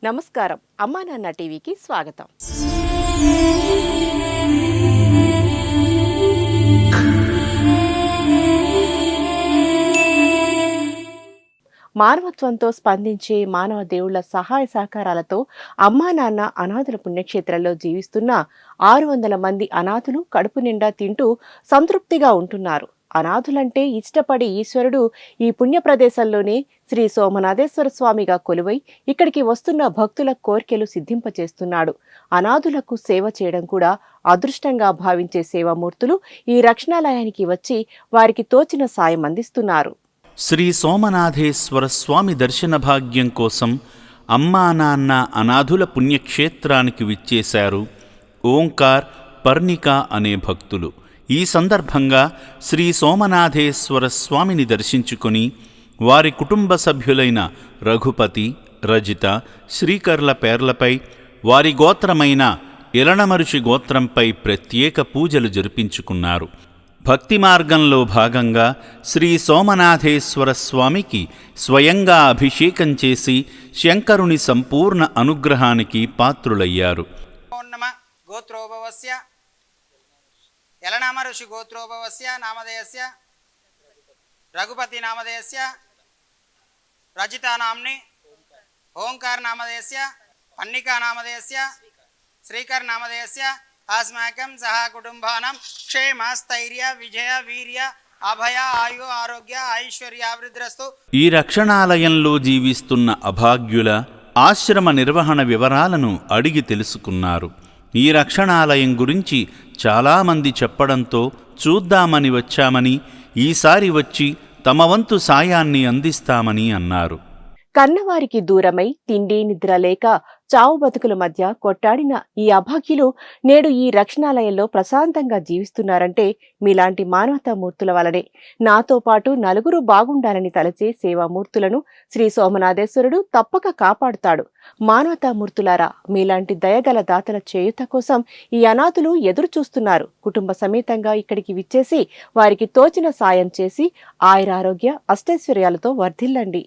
నమస్కారం. అమ్మా నాన్న టీవీకి స్వాగతం. మానవత్వంతో స్పందించే మానవ దేవుళ్ల సహాయ సహకారాలతో అమ్మా నాన్న అనాథుల పుణ్యక్షేత్రంలో జీవిస్తున్న 600 మంది అనాథులు కడుపు నిండా తింటూ సంతృప్తిగా ఉంటున్నారు. అనాథులంటే ఇష్టపడి ఈశ్వరుడు ఈ పుణ్య ప్రదేశంలోనే శ్రీ సోమనాథేశ్వర స్వామిగా కొలువై ఇక్కడికి వస్తున్న భక్తుల కోర్కెలు సిద్ధింపచేస్తున్నాడు. అనాథులకు సేవ చేయడం కూడా అదృష్టంగా భావించే సేవామూర్తులు ఈ రక్షణాలయానికి వచ్చి వారికి తోచిన సాయం అందిస్తున్నారు. శ్రీ సోమనాథేశ్వర స్వామి దర్శన భాగ్యం కోసం అమ్మా నాన్న అనాథుల పుణ్యక్షేత్రానికి విచ్చేశారు ఓంకార్, పర్ణిక అనే భక్తులు. ఈ సందర్భంగా శ్రీ సోమనాథేశ్వర స్వామిని దర్శించుకొని వారి కుటుంబ సభ్యులైన రఘుపతి, రజిత, శ్రీకర్ల పేర్లపై, వారి గోత్రమైన ఎలనమరుషి గోత్రంపై ప్రత్యేక పూజలు జరిపించుకున్నారు. భక్తి మార్గంలో భాగంగా శ్రీ సోమనాథేశ్వర స్వామికి స్వయంగా అభిషేకం చేసి శంకరుని సంపూర్ణ అనుగ్రహానికి పాత్రులయ్యారు. ఎలనామఋషి గోత్రోభవస్య నామధేయస్య రఘుపతి నామధేయస్య రజితా నామ్ని ఓంకార్ నామధేయస్య పన్నికా నామధేయస్య శ్రీకర్ నామధేయస్య अस्माकं सह कुटुंबानां क्षेम स्थैर्य विजय वीर्य అభయ ఆయు ఆరోగ్య ఐశ్వర్యాభివృద్ధిరస్తు. ఈ రక్షణాలయంలో జీవిస్తున్న అభాగ్యుల ఆశ్రమ నిర్వహణ వివరాలను అడిగి తెలుసుకున్నారు. ఈ రక్షణాలయం గురించి చాలామంది చెప్పడంతో చూద్దామని వచ్చామని, ఈసారి వచ్చి తమ వంతు సాయాన్ని అందిస్తామని అన్నారు. కన్నవారికి దూరమై తిండి నిద్ర లేక చావు బతుకుల మధ్య కొట్టాడిన ఈ అభాగ్యులు నేడు ఈ రక్షణాలయంలో ప్రశాంతంగా జీవిస్తున్నారంటే మీలాంటి మానవతామూర్తుల వలనే. నాతో పాటు నలుగురు బాగుండాలని తలచే సేవామూర్తులను శ్రీ సోమనాథేశ్వరుడు తప్పక కాపాడుతాడు. మానవతామూర్తులారా, మీలాంటి దయగల దాతల చేయుత కోసం ఈ అనాథులు ఎదురు చూస్తున్నారు. కుటుంబ సమేతంగా ఇక్కడికి విచ్చేసి వారికి తోచిన సాయం చేసి ఆయురారోగ్య అష్టైశ్వర్యాలతో వర్ధిల్లండి.